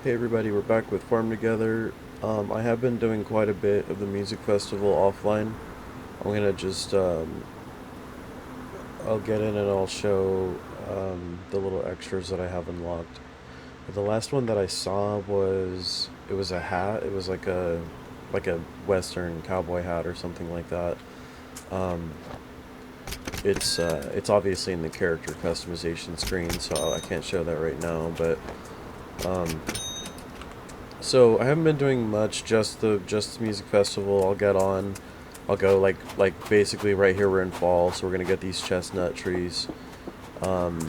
Hey everybody, we're back with Farm Together. I have been doing quite a bit of the music festival offline. I'm gonna I'll get in and I'll show the little extras that I have unlocked. The last one that I saw it was a hat. It was like a Western cowboy hat or something like that. Um, it's obviously in the character customization screen, so I can't show that right now. But um, So I haven't been doing much. Just the music festival. I'll get on. I'll go basically right here. We're in fall, so we're gonna get these chestnut trees. Um,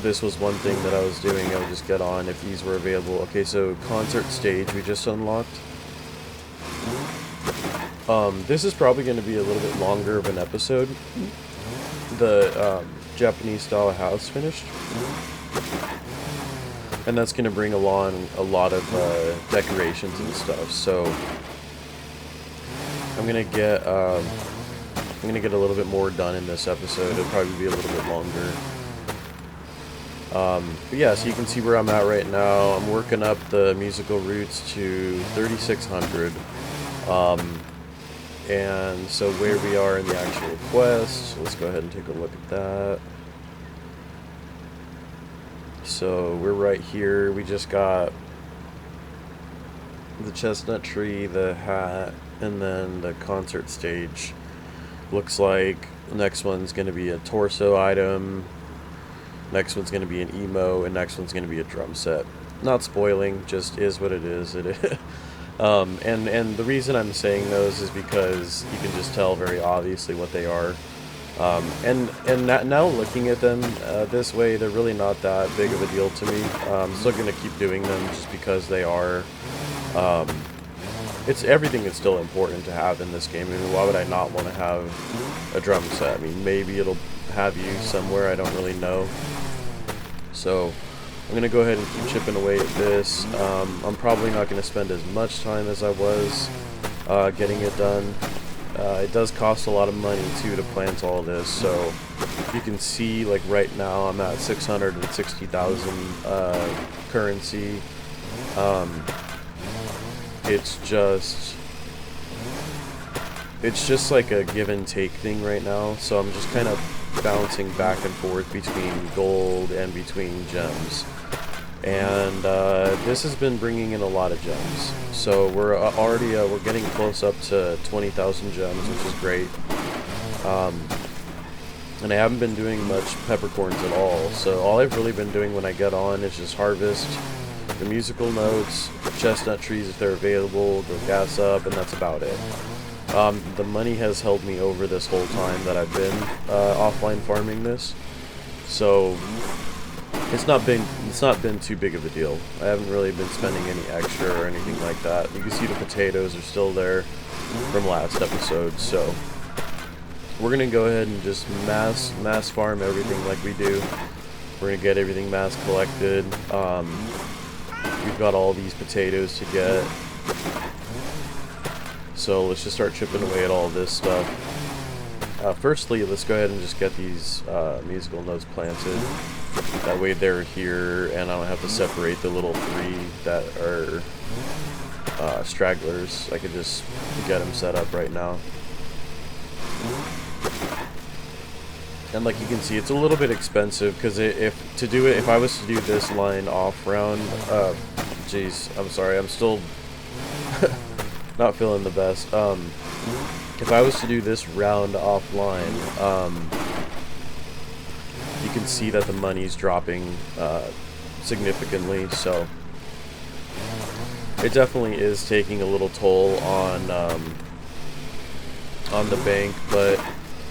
this was one thing that I was doing. I would just get on if these were available. Okay, so concert stage we just unlocked. This is probably going to be a little bit longer of an episode. The Japanese style house finished, and that's going to bring along a lot of decorations and stuff. So I'm gonna get a little bit more done in this episode. It'll probably be a little bit longer. But yeah, so you can see where I'm at right now. I'm working up the musical roots to 3600. And so where we are in the actual quest, let's go ahead and take a look at that. So we're right here. We just got the chestnut tree, the hat, and then the concert stage. Looks like the next one's going to be a torso item, next one's going to be an emo, and next one's going to be a drum set. Not spoiling, just is what it is. It is. And the reason I'm saying those is because you can just tell very obviously what they are. Now looking at them this way, they're really not that big of a deal to me. I'm still going to keep doing them just because they are. It's everything is still important to have in this game. I mean, why would I not want to have a drum set? I mean, maybe it'll have use somewhere. I don't really know. So I'm going to go ahead and keep chipping away at this. I'm probably not going to spend as much time as I was getting it done. It does cost a lot of money too to plant all this, so you can see like right now I'm at 660,000 currency. It's just like a give and take thing right now, so I'm just kind of bouncing back and forth between gold and between gems. And this has been bringing in a lot of gems. So we're already we're getting close up to 20,000 gems, which is great. And I haven't been doing much peppercorns at all. So all I've really been doing when I get on is just harvest the musical notes, chestnut trees if they're available, go gas up, and that's about it. The money has held me over this whole time that I've been offline farming this. So it's not been too big of a deal. I haven't really been spending any extra or anything like that. You can see the potatoes are still there from last episode, so we're gonna go ahead and just mass farm everything like we do. We're gonna get everything mass collected. We've got all these potatoes to get, so let's just start chipping away at all this stuff. Firstly, let's go ahead and just get these musical notes planted. That way they're here, and I don't have to separate the little three that are stragglers. I could just get them set up right now. And like you can see, it's a little bit expensive because if I was to do this line off round, geez, I'm sorry, I'm still not feeling the best. If I was to do this round offline, you can see that the money's dropping significantly, so it definitely is taking a little toll on the bank, but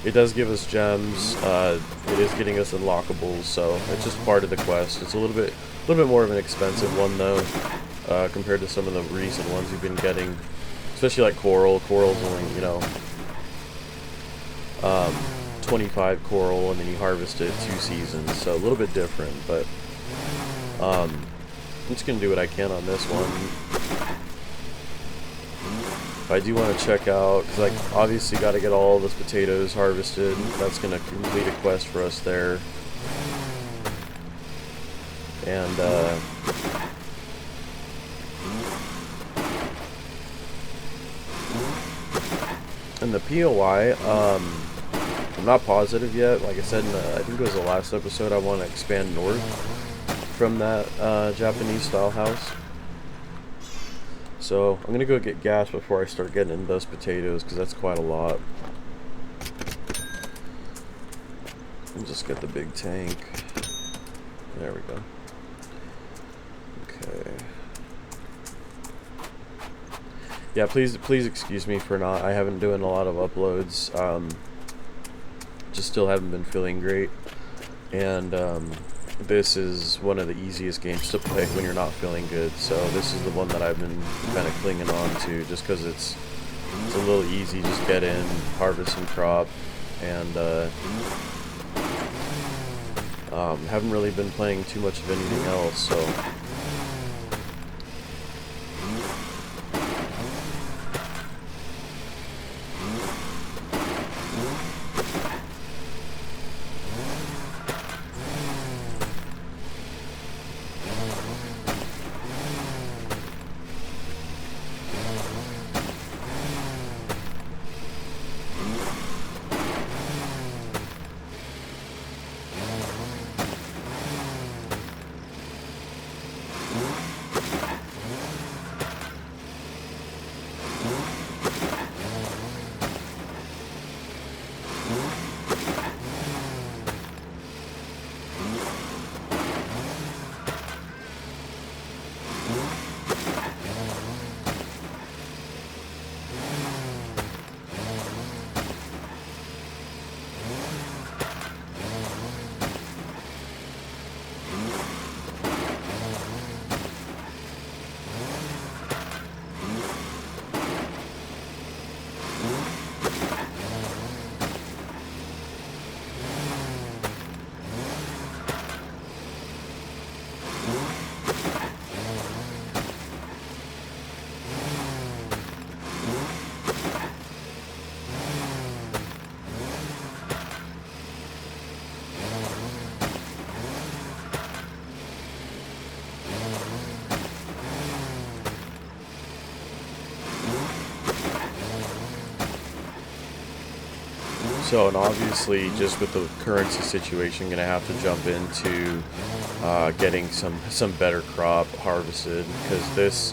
it does give us gems. It is getting us unlockables, so it's just part of the quest. It's a little bit more of an expensive one though, compared to some of the recent ones we've been getting, especially like coral. Coral's only 25 coral, and then you harvest it 2 seasons, so a little bit different. But I'm just gonna do what I can on this one. I do want to check out, because like obviously got to get all those potatoes harvested. That's going to complete a quest for us there. And And the POI, I'm not positive yet. Like I said, I think it was the last episode, I want to expand north from that Japanese style house. So I'm gonna go get gas before I start getting into those potatoes, because that's quite a lot. I'll just get the big tank. There we go. Okay. Yeah, please excuse me for not. I haven't doing a lot of uploads. Just still haven't been feeling great, and this is one of the easiest games to play when you're not feeling good. So this is the one that I've been kind of clinging on to, just because it's a little easy. Just get in, harvest some crop, and haven't really been playing too much of anything else. So. So, and obviously, just with the currency situation, gonna have to jump into getting some better crop harvested, because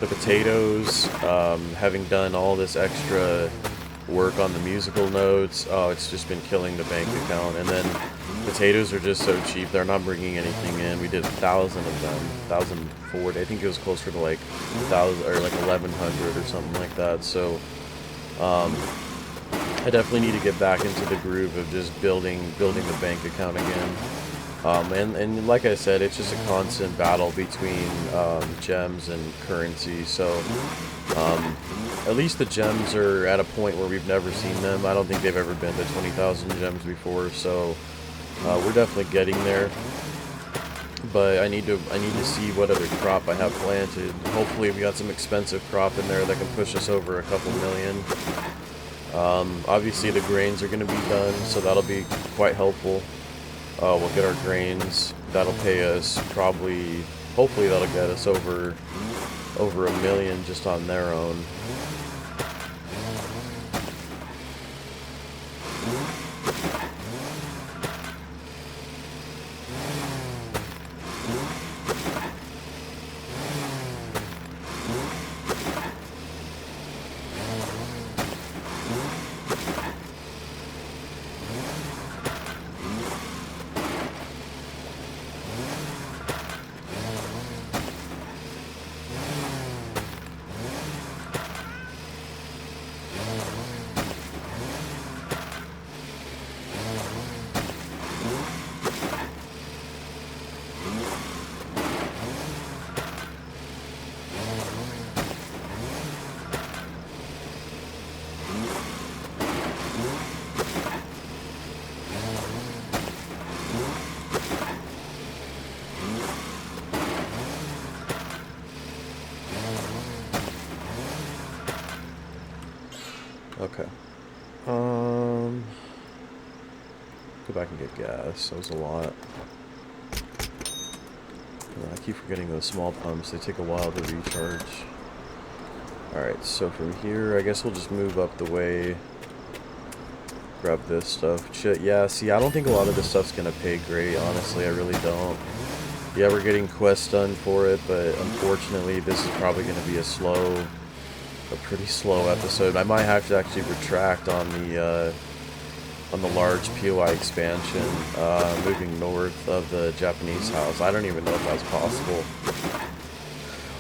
the potatoes, having done all this extra work on the musical notes, it's just been killing the bank account. And then potatoes are just so cheap; they're not bringing anything in. We did 1,000 of them, 1,040. I think it was closer to like 1,000 or like 1,100 or something like that. So. I definitely need to get back into the groove of just building the bank account again. And like I said, it's just a constant battle between gems and currency. So at least the gems are at a point where we've never seen them. I don't think they've ever been to 20,000 gems before. So we're definitely getting there. But I need to see what other crop I have planted. Hopefully we got some expensive crop in there that can push us over a couple million. Obviously the grains are going to be done, so that'll be quite helpful. We'll get our grains. That'll pay us probably, hopefully that'll get us over $1 million just on their own. Okay. Go back and get gas. That was a lot. I keep forgetting those small pumps. They take a while to recharge. Alright, so from here, I guess we'll just move up the way. Grab this stuff. Yeah, see, I don't think a lot of this stuff's gonna pay great, honestly. I really don't. Yeah, we're getting quests done for it, but unfortunately, this is probably gonna be a pretty slow episode. I might have to actually retract on the large POI expansion, moving north of the Japanese house. I don't even know if that's possible.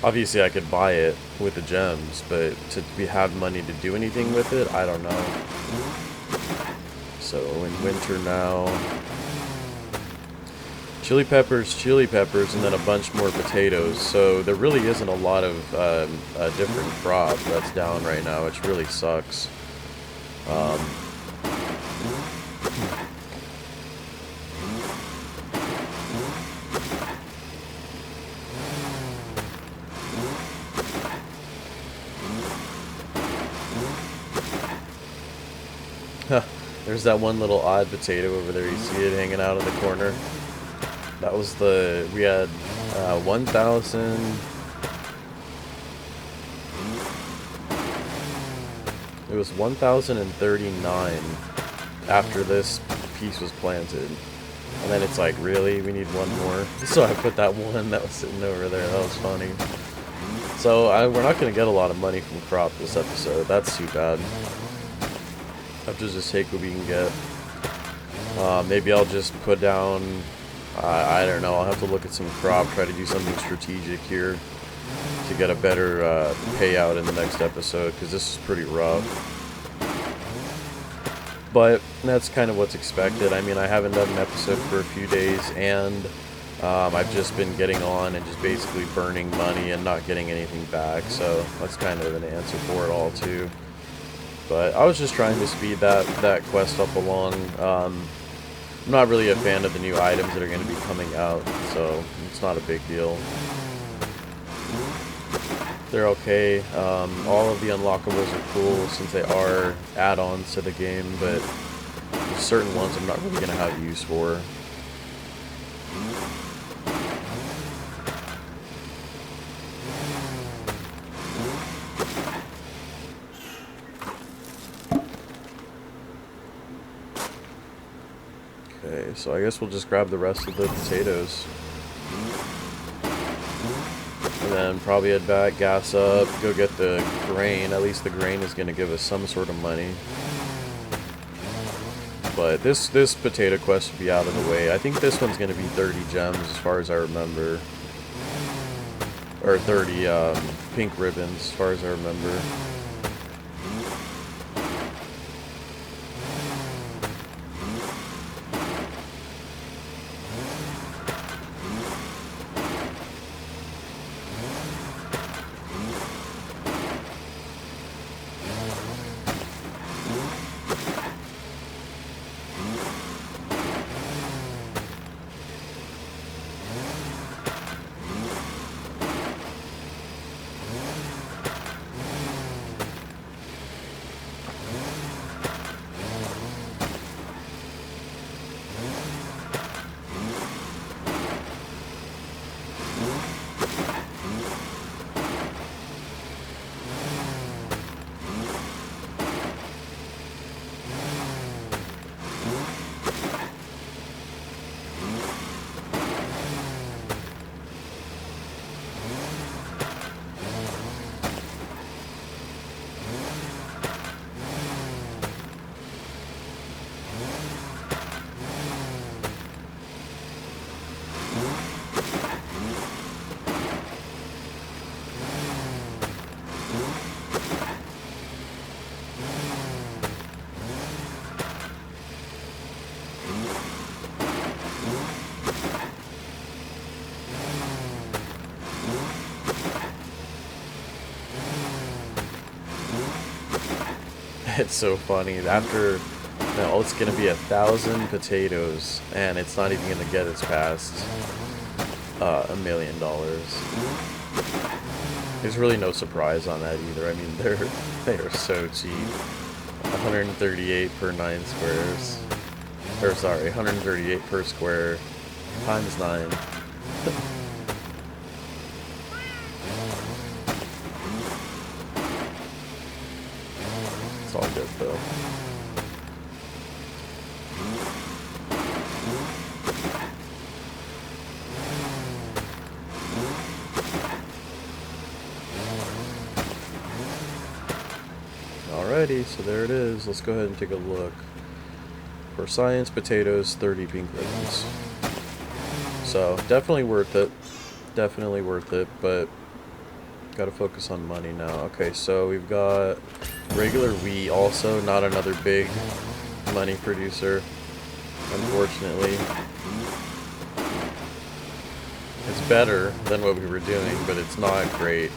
Obviously, I could buy it with the gems, but have money to do anything with it, I don't know. So, in winter now. Chili peppers, and then a bunch more potatoes. So, there really isn't a lot of a different crop that's down right now, which really sucks. There's that one little odd potato over there. You see it hanging out in the corner? That was we had 1,000. It was 1,039 after this piece was planted. And then it's like, really? We need one more? So I put that one that was sitting over there. That was funny. So we're not going to get a lot of money from crop this episode. That's too bad. I have to just take what we can get. Maybe I'll just put down, I don't know, I'll have to look at some crop, try to do something strategic here to get a better payout in the next episode, because this is pretty rough. But that's kind of what's expected. I mean, I haven't done an episode for a few days, and I've just been getting on and just basically burning money and not getting anything back, so that's kind of an answer for it all, too. But I was just trying to speed that quest up along. I'm not really a fan of the new items that are going to be coming out, so it's not a big deal. They're okay. All of the unlockables are cool since they are add-ons to the game, but certain ones I'm not really going to have use for. Okay, so I guess we'll just grab the rest of the potatoes. And then probably head back, gas up, go get the grain. At least the grain is going to give us some sort of money. But this potato quest should be out of the way. I think this one's going to be 30 gems as far as I remember. Or 30 pink ribbons as far as I remember. It's so funny. After, no, it's gonna be 1,000 potatoes, and it's not even gonna get us past $1 million. There's really no surprise on that either. I mean, they are so cheap. 138 per 9 squares. Or sorry, 138 per square times 9. it though. Alrighty, so there it is. Let's go ahead and take a look. For science, potatoes, 30 pink ribbons. So, definitely worth it. Definitely worth it, but gotta focus on money now. Okay, so we've got regular wheat also, not another big money producer, unfortunately. It's better than what we were doing, but it's not great.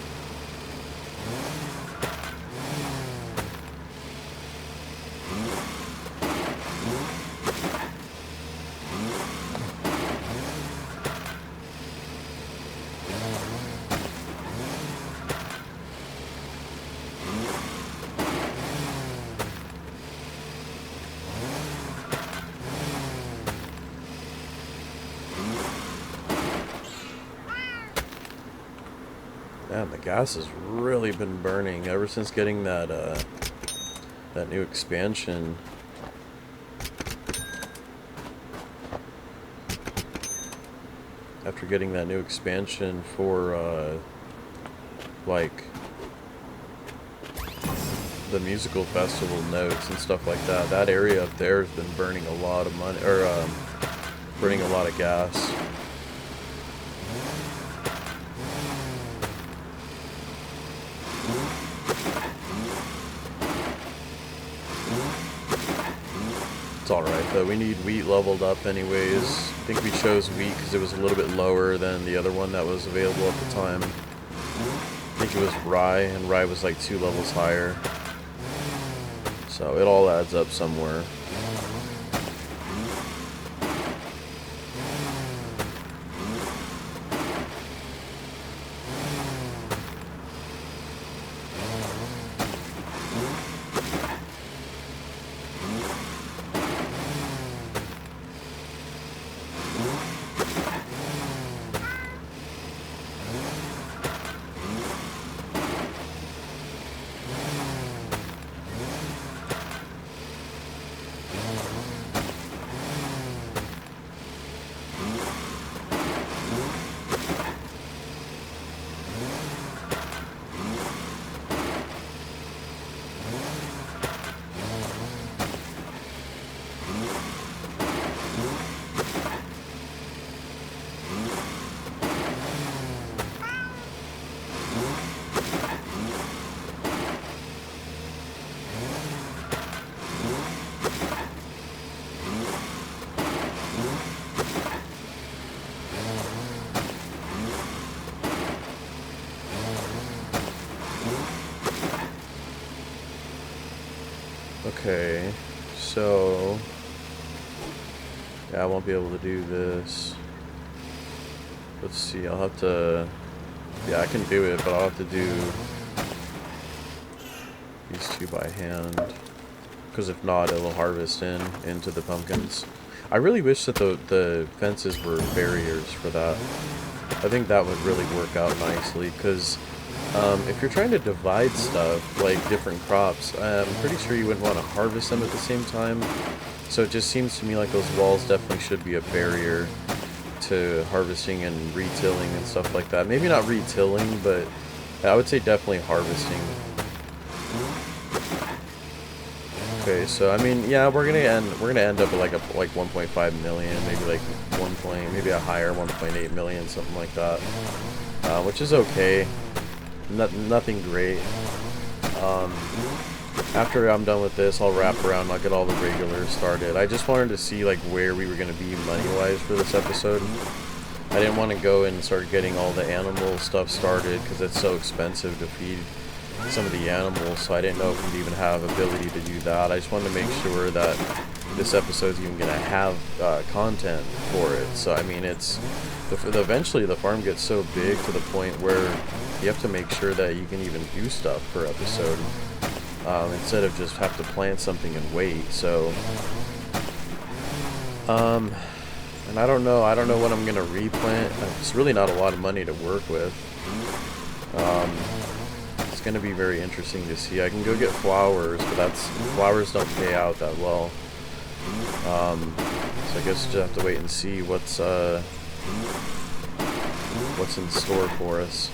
Man, the gas has really been burning ever since getting that that new expansion. After getting that new expansion for like the musical festival notes and stuff like that, that area up there has been burning a lot of money, or burning a lot of gas. Alright though, we need wheat leveled up anyways. I think we chose wheat because it was a little bit lower than the other one that was available at the time. I think it was rye, and rye was like 2 levels higher. So it all adds up somewhere. Okay, so yeah, I won't be able to do this. Let's see, I'll have to, yeah, I can do it, but I'll have to do these two by hand, because if not, it'll harvest into the pumpkins. I really wish that the fences were barriers for that. I think that would really work out nicely, because if you're trying to divide stuff, like different crops, I'm pretty sure you wouldn't want to harvest them at the same time. So it just seems to me like those walls definitely should be a barrier to harvesting and retilling and stuff like that. Maybe not retilling, but I would say definitely harvesting. Okay, so I mean, yeah, we're gonna end up at like 1.5 million, maybe like maybe a higher 1.8 million, something like that, which is okay. Nothing great. After I'm done with this, I'll wrap around and I'll get all the regulars started. I just wanted to see like where we were going to be money-wise for this episode. I didn't want to go and start getting all the animal stuff started because it's so expensive to feed some of the animals, so I didn't know if we'd even have ability to do that. I just wanted to make sure that this episode's even going to have content for it. So I mean, eventually the farm gets so big to the point where you have to make sure that you can even do stuff per episode, instead of just have to plant something and wait. So and I don't know what I'm gonna replant. It's really not a lot of money to work with. it's going to be very interesting to see. I can go get flowers, but flowers don't pay out that well. So I guess just have to wait and see what's in store for us.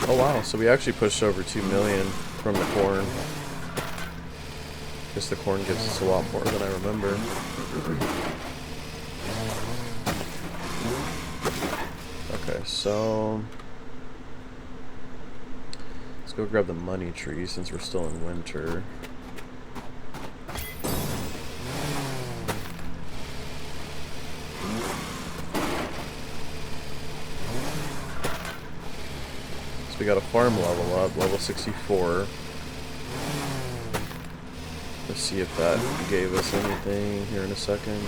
Oh wow, so we actually pushed over 2 million from the corn. Guess the corn gives us a lot more than I remember. Okay, so let's go grab the money tree since we're still in winter. We got a farm level up, level 64. Let's see if that gave us anything here in a second.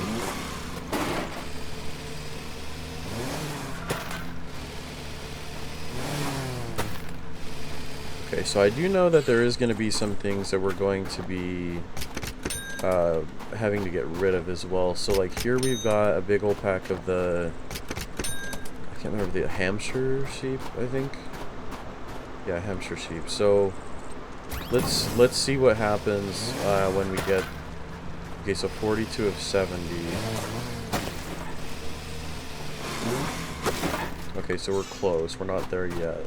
Okay, so I do know that there is going to be some things that we're going to be having to get rid of as well. So like here we've got a big old pack of I can't remember, the Hampshire sheep, I think. Yeah, Hampshire sheep. So let's see what happens when we get. Okay, so 42 of 70. Okay, so we're close. We're not there yet.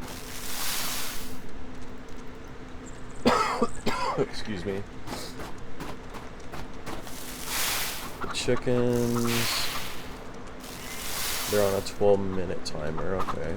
Excuse me. The chickens. They're on a 12-minute timer. Okay.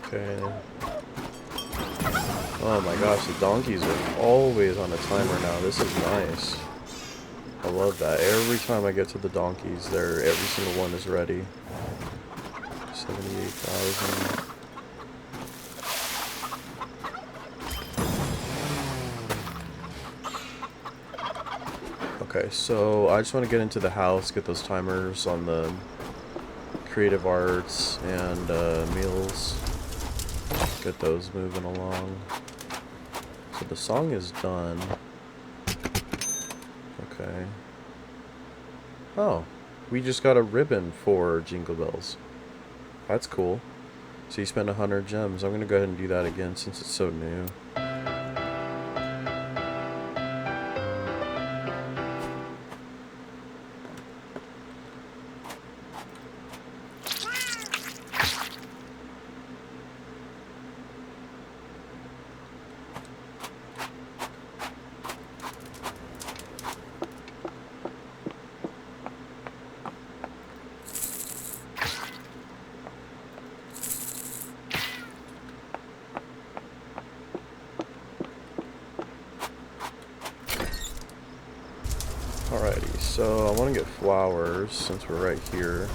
Okay. Oh my gosh, the donkeys are always on a timer now. This is nice. I love that. Every time I get to the donkeys, every single one is ready. 78,000. Okay, so I just want to get into the house, get those timers on the creative arts and meals. Get those moving along. So the song is done. Okay. Oh, we just got a ribbon for Jingle Bells. That's cool. So you spend 100 gems. I'm gonna go ahead and do that again since it's so new. Alrighty, so I want to get flowers since we're right here.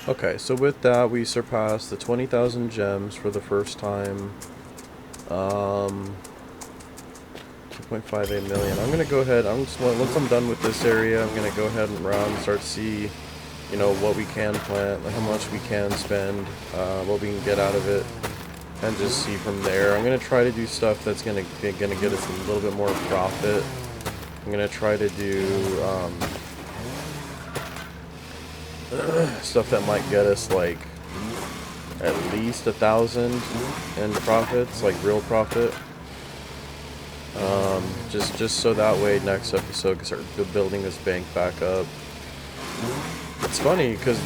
Okay, so with that, we surpassed the 20,000 gems for the first time. 2.58 million. I'm gonna go ahead. Once I'm done with this area, I'm gonna go ahead and run and start to see, you know, what we can plant, like how much we can spend, what we can get out of it, and just see from there. I'm gonna try to do stuff that's gonna get us a little bit more profit. I'm gonna try to do stuff that might get us like at least 1,000 in profits, like real profit. Just so that way next episode can start building this bank back up. It's funny because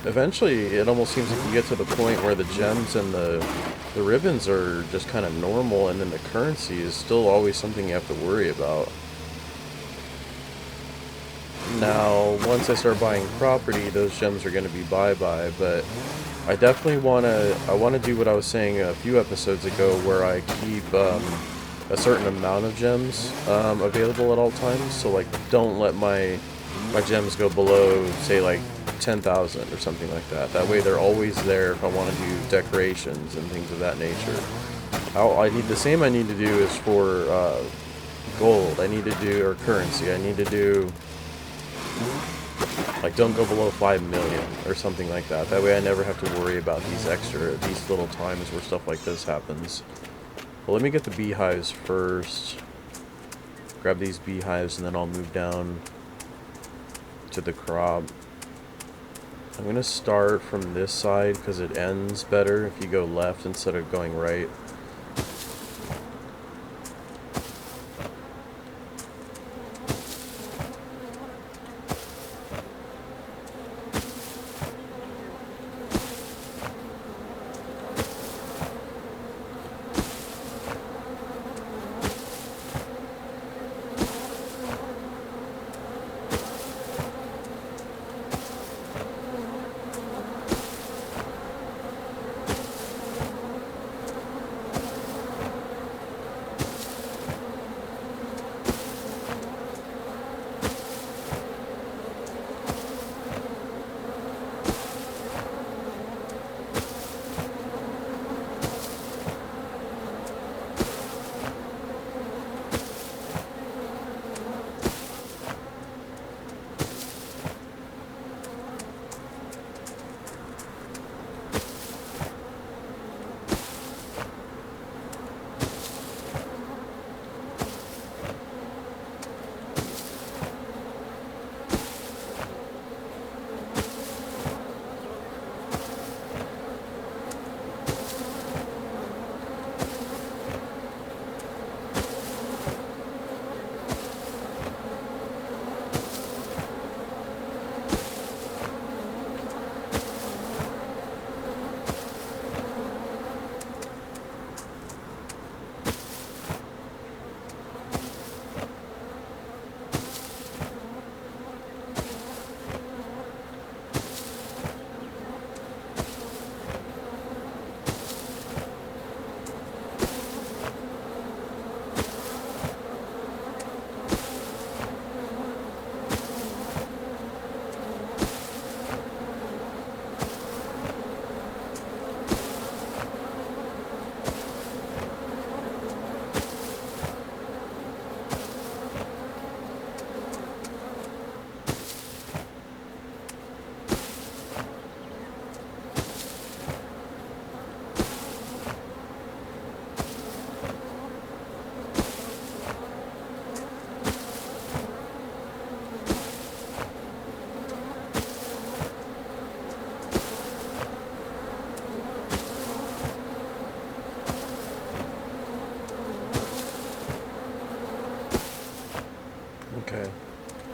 eventually it almost seems like you get to the point where the gems and the ribbons are just kind of normal, and then the currency is still always something you have to worry about. Now, once I start buying property, those gems are going to be bye-bye, but I definitely want to do what I was saying a few episodes ago, where I keep a certain amount of gems available at all times. So, like, don't let my gems go below, say, like 10,000 or something like that. That way they're always there if I want to do decorations and things of that nature. I need to do is for gold. I need to do, or currency. I need to do, like, don't go below 5 million or something like that. That way I never have to worry about these little times where stuff like this happens. Well, let me get the beehives first. Grab these beehives and then I'll move down to the crop. I'm going to start from this side because it ends better if you go left instead of going right.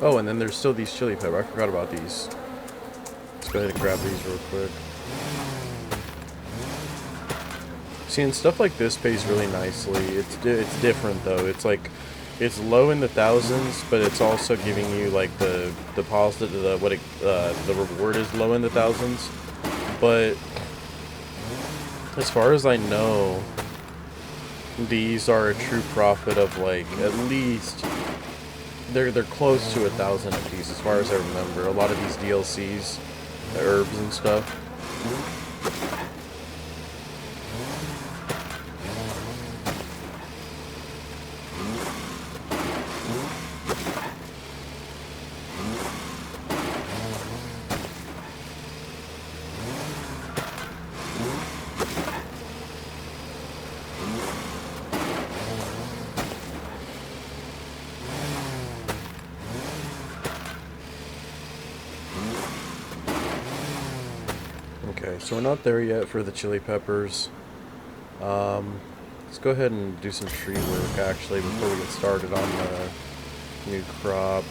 Oh, and then there's still these chili pepper. I forgot about these. Let's go ahead and grab these real quick. See, and stuff like this pays really nicely. It's different though. It's like, it's low in the thousands, but it's also giving you like the deposit, the reward is low in the thousands. But as far as I know, these are a true profit of like at least they're close to 1,000 a piece as far as I remember. A lot of these DLCs, the herbs and stuff. Okay, so we're not there yet for the chili peppers. Let's go ahead and do some tree work actually before we get started on the new crop.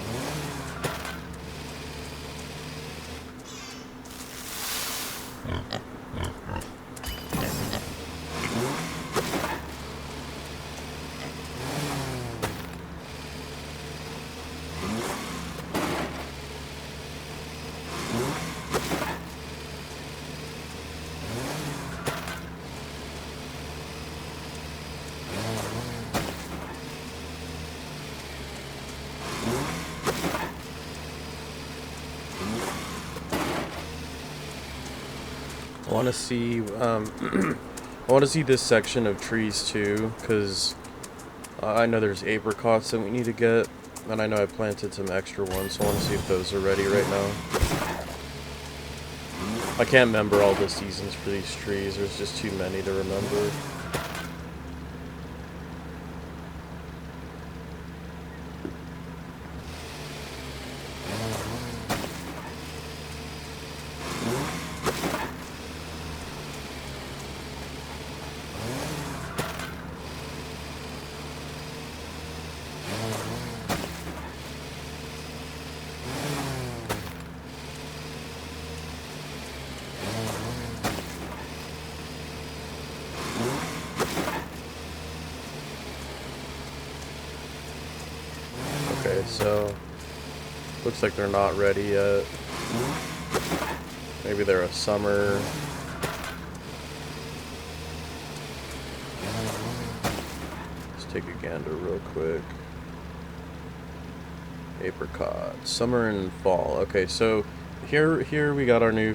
I want to see, I want to see this section of trees too, because I know there's apricots that we need to get, and I know I planted some extra ones, so I want to see if those are ready right now. I can't remember all the seasons for these trees, there's just too many to remember. Okay, so looks like they're not ready yet. Maybe they're a summer. Let's take a gander real quick. Apricot, summer and fall. Okay, so here we got our new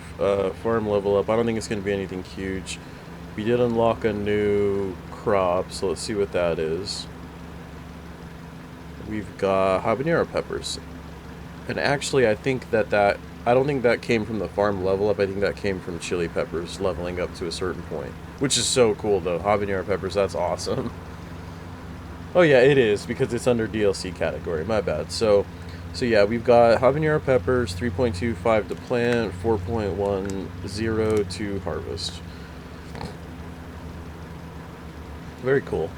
farm level up. I don't think it's going to be anything huge. We did unlock a new crop, so let's see what that is. We've got habanero peppers, and actually I think I don't think that came from the farm level up. I think that came from chili peppers leveling up to a certain point, which is so cool though. Habanero peppers, that's awesome. Oh yeah, it is, because it's under DLC category, my bad. So yeah, we've got habanero peppers, 3.25 to plant, 4.10 to harvest. Very cool.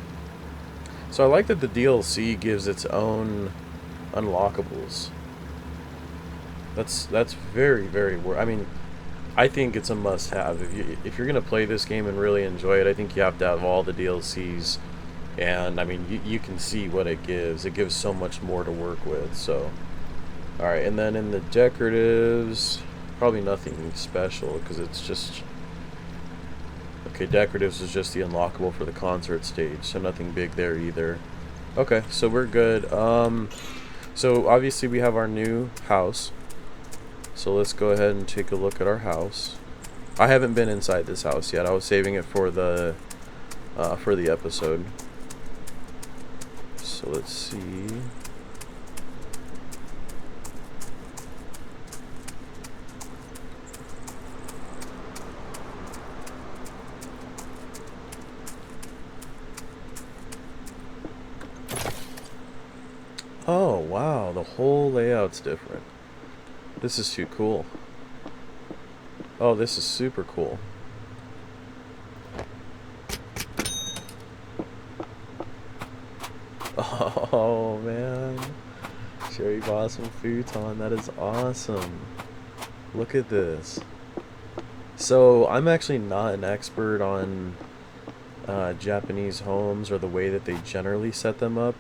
So I like that the DLC gives its own unlockables. That's very, very I mean, I think it's a must-have. If you're gonna play this game and really enjoy it, I think you have to have all the DLCs. And I mean, you can see what it gives. It gives so much more to work with. So, all right, and then in the decoratives, probably nothing special because it's just. Okay, decoratives is just the unlockable for the concert stage, so nothing big there either. Okay, so we're good. So obviously we have our new house. So let's go ahead and take a look at our house. I haven't been inside this house yet. I was saving it for the episode. So let's see. Oh, wow, the whole layout's different. This is too cool. Oh, this is super cool. Oh, man. Cherry Blossom futon. That is awesome. Look at this. So I'm actually not an expert on Japanese homes or the way that they generally set them up,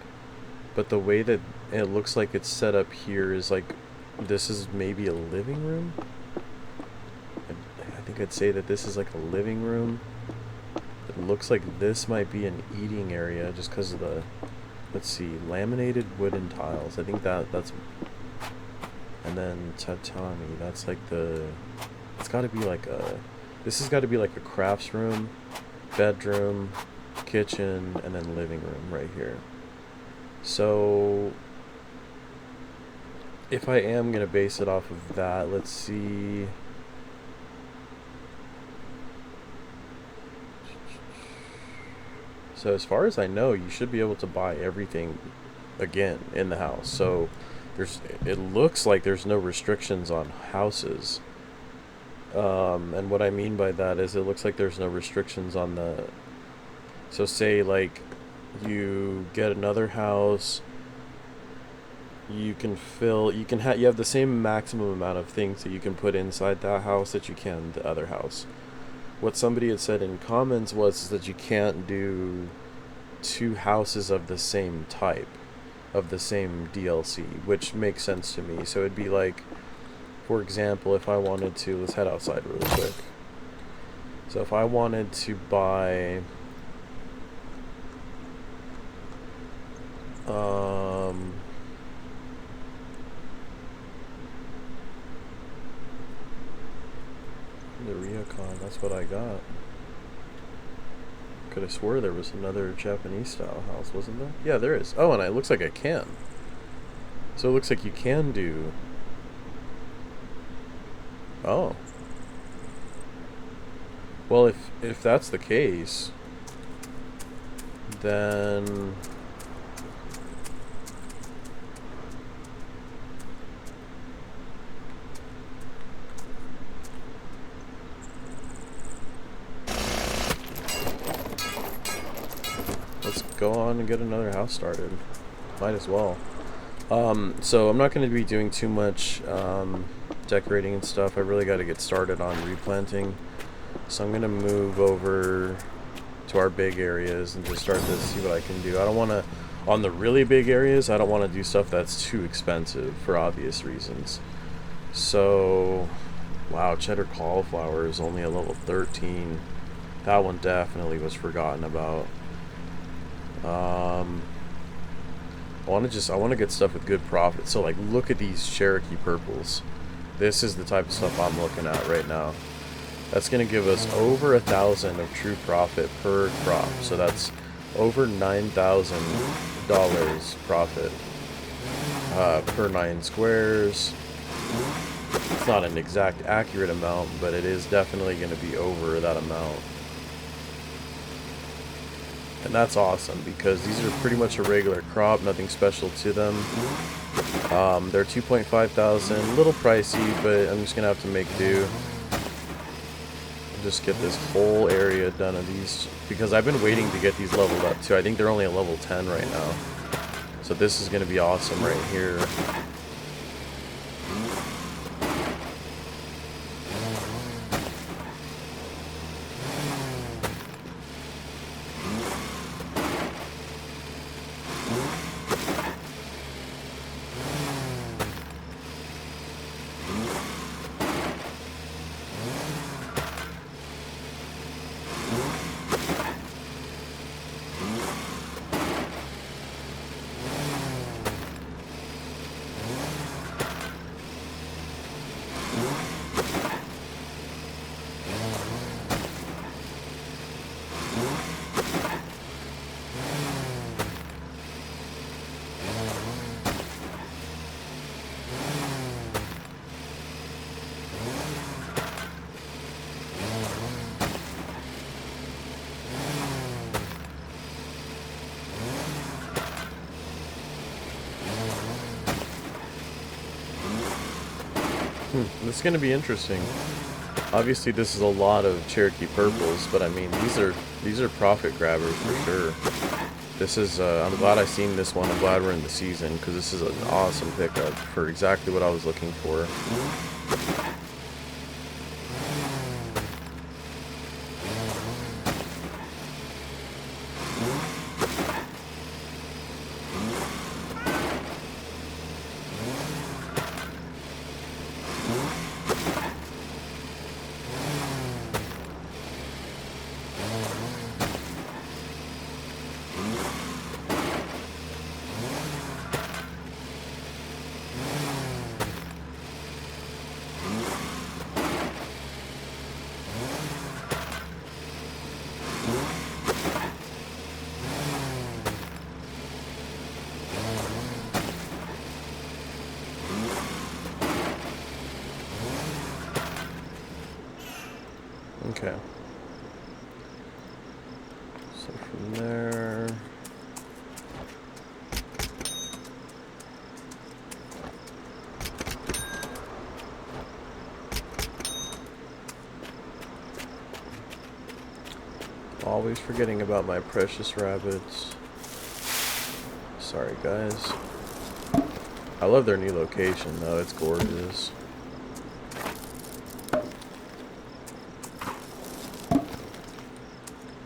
but the way that it looks like it's set up here is like this is maybe a living room. I think I'd say that this is like a living room. It looks like this might be an eating area just because of the, let's see, laminated wooden tiles. I think that's, and then tatami. That's like the, it's got to be like a, this has got to be like a crafts room, bedroom, kitchen, and then living room right here. So if I am going to base it off of that, let's see. So as far as I know, you should be able to buy everything again in the house. So it looks like there's no restrictions on houses. And what I mean by that is it looks like there's no restrictions on the, so say like you get another house, you have the same maximum amount of things that you can put inside that house that you can the other house. What somebody had said in comments was that you can't do two houses of the same type, of the same DLC, which makes sense to me. So it'd be like, for example, if I wanted to, let's head outside really quick. So if I wanted to buy the Ryokan, that's what I got. Could have swore there was another Japanese style house, wasn't there? Yeah, there is. Oh, and it looks like I can. So it looks like you can do... Oh. Well, if that's the case, then... let's go on and get another house started. Might as well. So I'm not going to be doing too much decorating and stuff. I really got to get started on replanting. So I'm going to move over to our big areas and just start to see what I can do. I don't want to, on the really big areas, I don't want to do stuff that's too expensive for obvious reasons. So, wow, cheddar cauliflower is only a level 13. That one definitely was forgotten about. I want to get stuff with good profit. So like, look at these Cherokee purples. This is the type of stuff I'm looking at right now. That's going to give us over 1,000 of true profit per crop. So that's over $9,000 profit per 9 squares. It's not an exact accurate amount, but it is definitely going to be over that amount. And that's awesome because these are pretty much a regular crop, nothing special to them. They're 2.5 thousand, a little pricey, but I'm just gonna have to make do. Just get this whole area done of these because I've been waiting to get these leveled up too. I think they're only at level 10 right now. So this is gonna be awesome right here. This is going to be interesting. Obviously, this is a lot of Cherokee purples, but I mean, these are profit grabbers for sure. This is, I'm glad I seen this one. I'm glad we're in the season, because this is an awesome pickup for exactly what I was looking for. Okay. So from there... Always forgetting about my precious rabbits. Sorry, guys. I love their new location, though. It's gorgeous.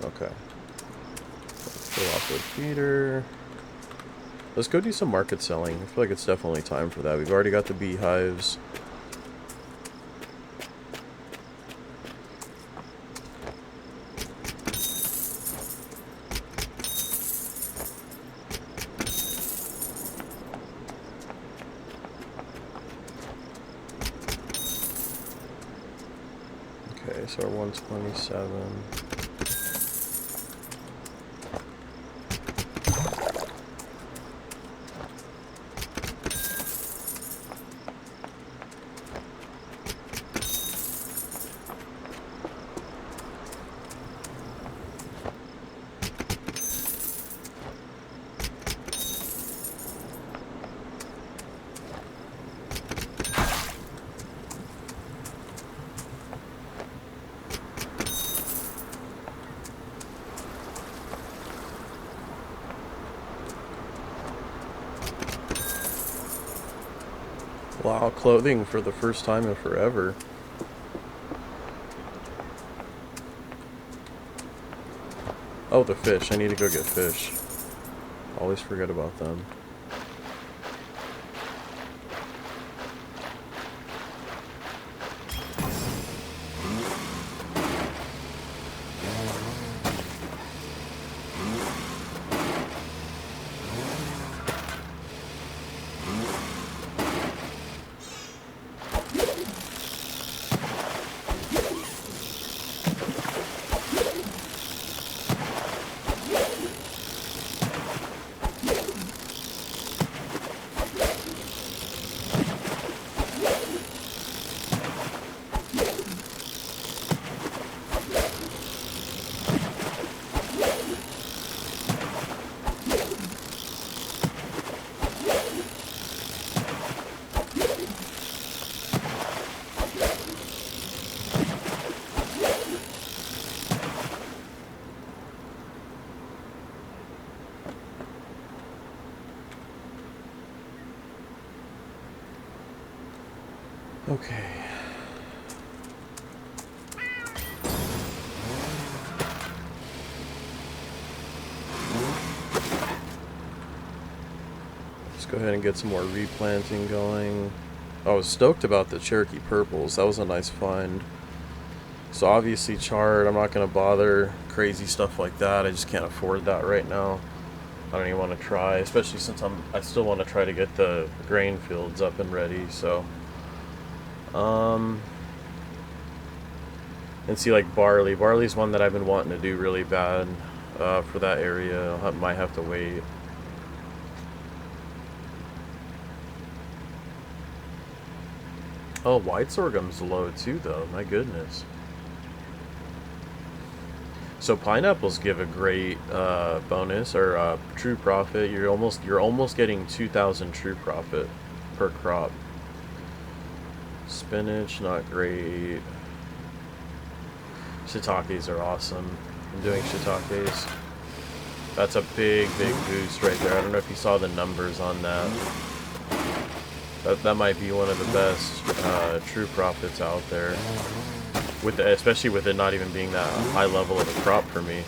Okay. Fill off the feeder. Let's go do some market selling. I feel like it's definitely time for that. We've already got the beehives. Okay, so our 127. Wow, clothing for the first time in forever. Oh, the fish. I need to go get fish. Always forget about them. Okay. Let's go ahead and get some more replanting going. I was stoked about the Cherokee Purples. That was a nice find. So obviously chard, I'm not going to bother. Crazy stuff like that, I just can't afford that right now. I don't even want to try, especially since I still want to try to get the grain fields up and ready, so... and see, like, barley. Barley's one that I've been wanting to do really bad for that area. Might have to wait. Oh, white sorghum's low too, though. My goodness. So pineapples give a great bonus or true profit. You're almost getting 2,000 true profit per crop. Spinach, not great. Shiitakes are awesome. I'm doing shiitakes. That's a big boost right there. I don't know if you saw the numbers on that. That might be one of the best true profits out there. Especially with it not even being that high level of a crop for me.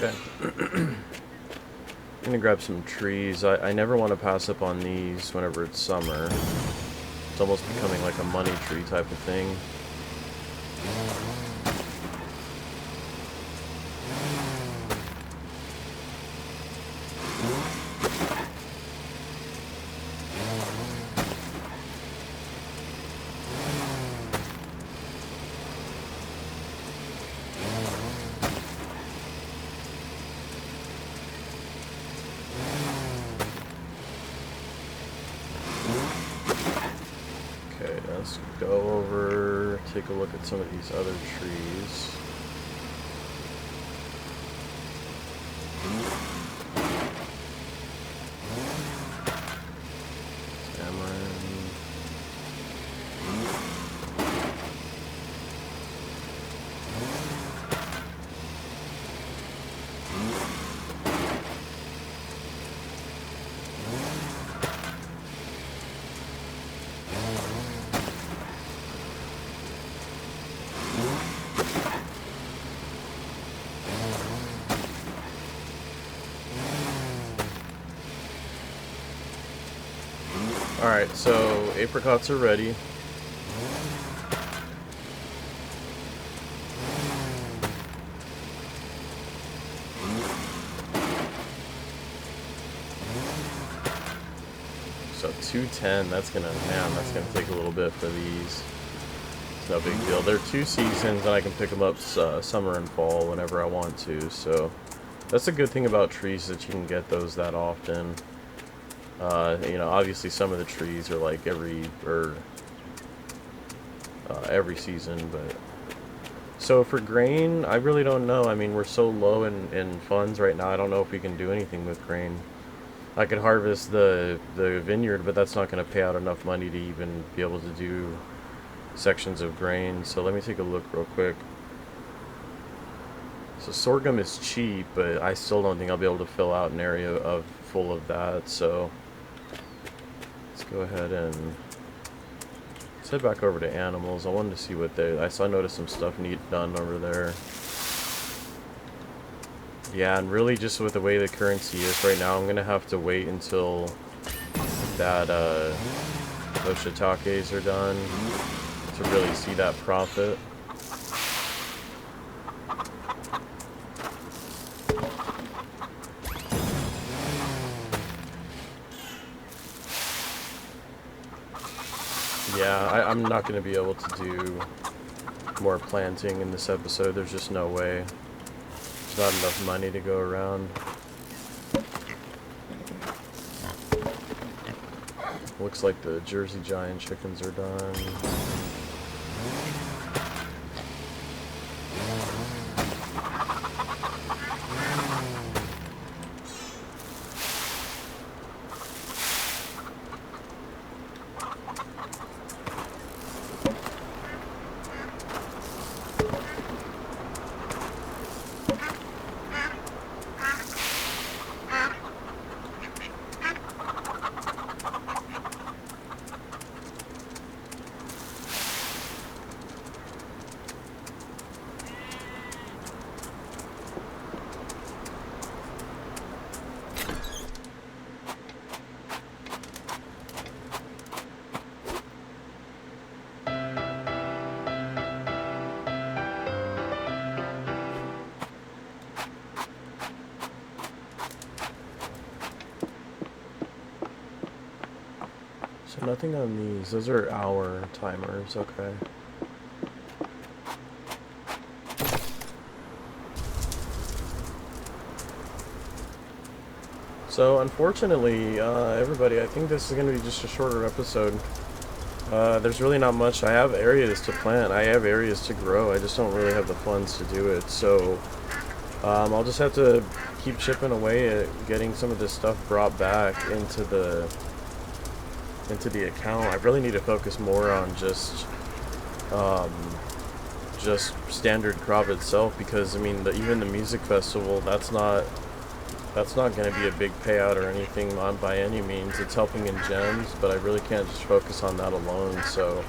Okay. I'm gonna grab some trees. I never want to pass up on these whenever it's summer. It's almost becoming like a money tree type of thing. Let's go over, take a look at some of these other trees. Tamarind. Alright, so apricots are ready. So 210, that's gonna take a little bit for these. It's no big deal. They're 2 seasons and I can pick them up summer and fall whenever I want to, so that's a good thing about trees, that you can get those that often. You know, obviously some of the trees are like every season, but so for grain, I really don't know. I mean, we're so low in funds right now. I don't know if we can do anything with grain. I could harvest the vineyard, but that's not going to pay out enough money to even be able to do sections of grain. So let me take a look real quick. So sorghum is cheap, but I still don't think I'll be able to fill out an area full of that. So let's go ahead and let's head back over to animals. I wanted to see what I noticed some stuff need done over there. Yeah, and really just with the way the currency is right now, I'm gonna have to wait until that those shiitakes are done to really see that profit. Yeah, I'm not going to be able to do more planting in this episode. There's just no way. There's not enough money to go around. Looks like the Jersey Giant chickens are done. Nothing on these. Those are hour timers. Okay. So unfortunately, everybody, I think this is going to be just a shorter episode. There's really not much. I have areas to plant. I have areas to grow. I just don't really have the funds to do it. So I'll just have to keep chipping away at getting some of this stuff brought back into the account. I really need to focus more on just standard crop itself, because I mean even the music festival, that's not going to be a big payout or anything by any means. It's helping in gems, but I really can't just focus on that alone. So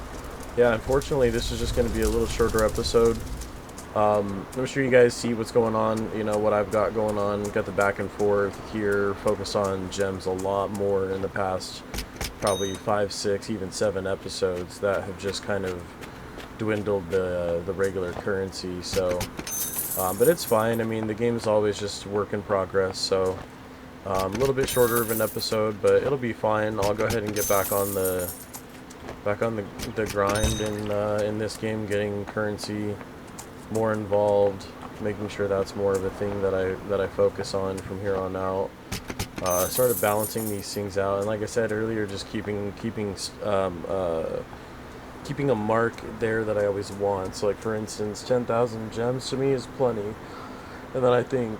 yeah, unfortunately this is just going to be a little shorter episode. I'm sure you guys see what's going on, you know, what I've got going on. Got the back and forth here, focus on gems a lot more in the past probably 5, 6, even 7 episodes that have just kind of dwindled the regular currency. So but it's fine. I mean, the game is always just work in progress, so a little bit shorter of an episode, but it'll be fine. I'll go ahead and get back on the grind in this game, getting currency more involved, making sure that's more of a thing that I focus on from here on out. Started balancing these things out, and like I said earlier, just keeping a mark there that I always want. So like for instance, 10,000 gems to me is plenty, and then I think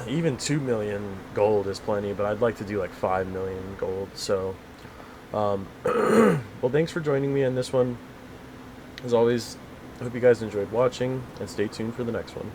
even 2 million gold is plenty, but I'd like to do like 5 million gold. So well, thanks for joining me on this one. As always, I hope you guys enjoyed watching, and stay tuned for the next one.